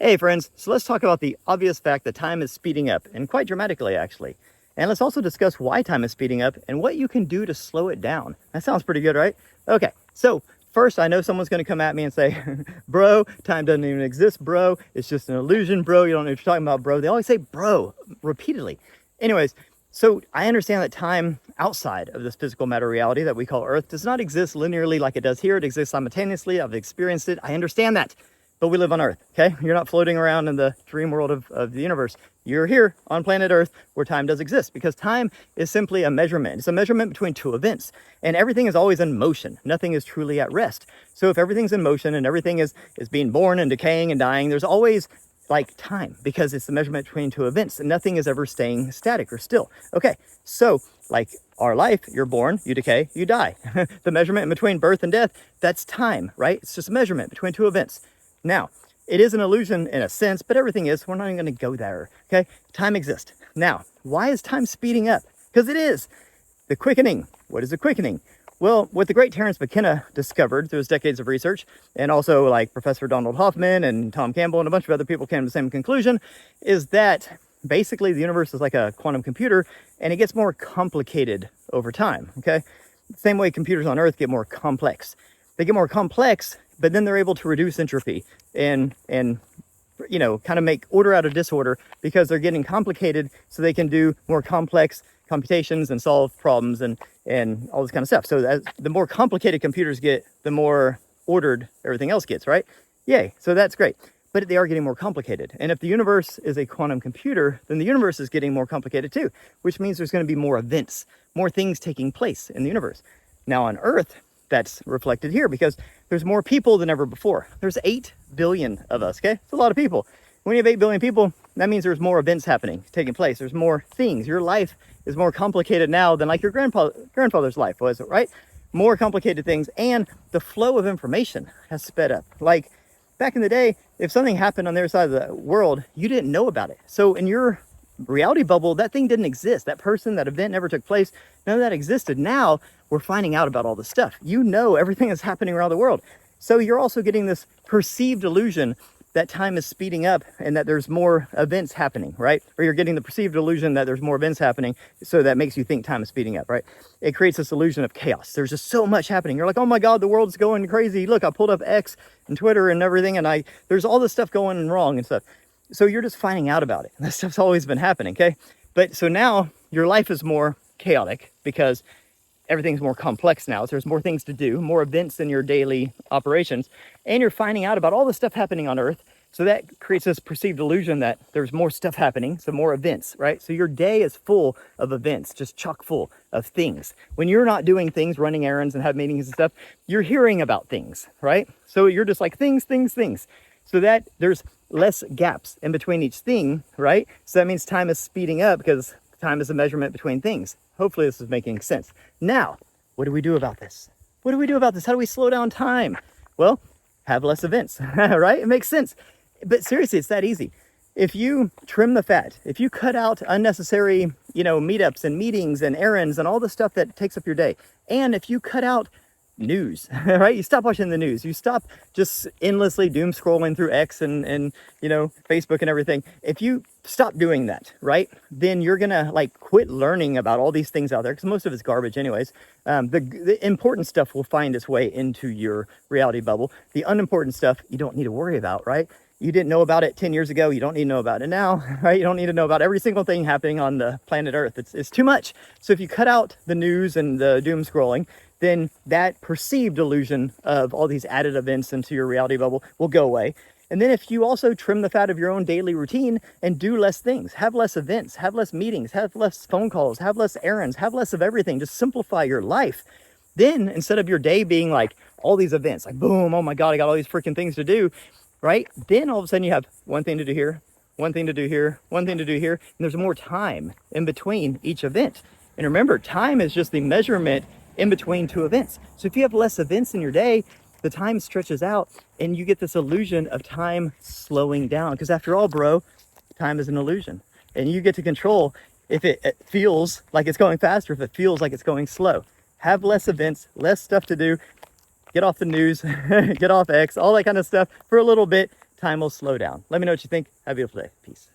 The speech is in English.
Hey friends, so let's talk about the obvious fact that time is speeding up, and quite dramatically actually. And let's also discuss why time is speeding up and what you can do to slow it down. That sounds pretty good, right? Okay, so first I know someone's gonna come at me and say, bro, time doesn't even exist, bro. It's just an illusion, bro. You don't know what you're talking about, bro. They always say bro repeatedly. Anyways, so I understand that time outside of this physical matter reality that we call Earth does not exist linearly like it does here. It exists simultaneously. I've experienced it. I understand that. But we live on Earth, okay? You're not floating around in the dream world of the universe. You're here on planet Earth where time does exist, because time is simply a measurement. It's a measurement between two events, and everything is always in motion. Nothing is truly at rest. So if everything's in motion and everything is being born and decaying and dying, there's always like time, because it's the measurement between two events, and nothing is ever staying static or still. Okay, so like our life, you're born, you decay, you die. The measurement in between birth and death, that's time, right? It's just a measurement between two events. Now, it is an illusion in a sense, but everything is. We're not even going to go there, okay? Time exists. Now, why is time speeding up? Because it is. The quickening. What is a quickening? Well, what the great Terence McKenna discovered through his decades of research, and also like Professor Donald Hoffman and Tom Campbell and a bunch of other people came to the same conclusion, is that basically the universe is like a quantum computer, and it gets more complicated over time, okay? Same way computers on Earth get more complex. They get more complex, but then they're able to reduce entropy and you know, kind of make order out of disorder, because they're getting complicated, so they can do more complex computations and solve problems and all this kind of stuff. So as the more complicated computers get, the more ordered everything else gets, right? Yay, so that's great. But they are getting more complicated. And if the universe is a quantum computer, then the universe is getting more complicated too, which means there's going to be more events, more things taking place in the universe. Now on Earth, that's reflected here because there's more people than ever before. There's 8 billion of us, okay? It's a lot of people. When you have 8 billion people, that means there's more events happening, taking place. There's more things. Your life is more complicated now than like your grandfather's life was, right? More complicated things, and the flow of information has sped up. Like back in the day, if something happened on the other side of the world, you didn't know about it. So in your reality bubble, that thing didn't exist. That person, that event never took place. None of that existed. Now we're finding out about all this stuff. You know everything that's happening around the world. So you're also getting this perceived illusion that time is speeding up and that there's more events happening, right? Or you're getting the perceived illusion that there's more events happening, so that makes you think time is speeding up, right? It creates this illusion of chaos. There's just so much happening. You're like, oh my God, the world's going crazy. Look, I pulled up X and Twitter and everything, and there's all this stuff going wrong and stuff. So you're just finding out about it. That stuff's always been happening, okay? But so now your life is more chaotic because everything's more complex now. So there's more things to do, more events in your daily operations, and you're finding out about all the stuff happening on Earth. So that creates this perceived illusion that there's more stuff happening, so more events, right? So your day is full of events, just chock full of things. When you're not doing things, running errands and have meetings and stuff, you're hearing about things, right? So you're just like things. So that there's less gaps in between each thing, right? So that means time is speeding up because time is a measurement between things. Hopefully this is making sense. Now, what do we do about this? What do we do about this? How do we slow down time? Well, have less events, right? It makes sense. But seriously, it's that easy. If you trim the fat, if you cut out unnecessary, meetups and meetings and errands and all the stuff that takes up your day, and if you cut out news, right? You stop watching the news. You stop just endlessly doom scrolling through X and Facebook and everything. If you stop doing that, right, then you're gonna quit learning about all these things out there, because most of it's garbage anyways. The important stuff will find its way into your reality bubble. The unimportant stuff you don't need to worry about, right? You didn't know about it 10 years ago. You don't need to know about it now, right? You don't need to know about every single thing happening on the planet Earth. It's too much. So if you cut out the news and the doom scrolling, then that perceived illusion of all these added events into your reality bubble will go away. And then if you also trim the fat of your own daily routine and do less things, have less events, have less meetings, have less phone calls, have less errands, have less of everything, just simplify your life. Then instead of your day being like all these events, like boom, oh my God, I got all these freaking things to do, right? Then all of a sudden you have one thing to do here, one thing to do here, one thing to do here, and there's more time in between each event. And remember, time is just the measurement in between two events. So if you have less events in your day, the time stretches out and you get this illusion of time slowing down. Because after all, bro, time is an illusion. And you get to control if it feels like it's going faster, if it feels like it's going slow. Have less events, less stuff to do. Get off the news, get off X, all that kind of stuff for a little bit. time will slow down. Let me know what you think. Have a beautiful day. Peace.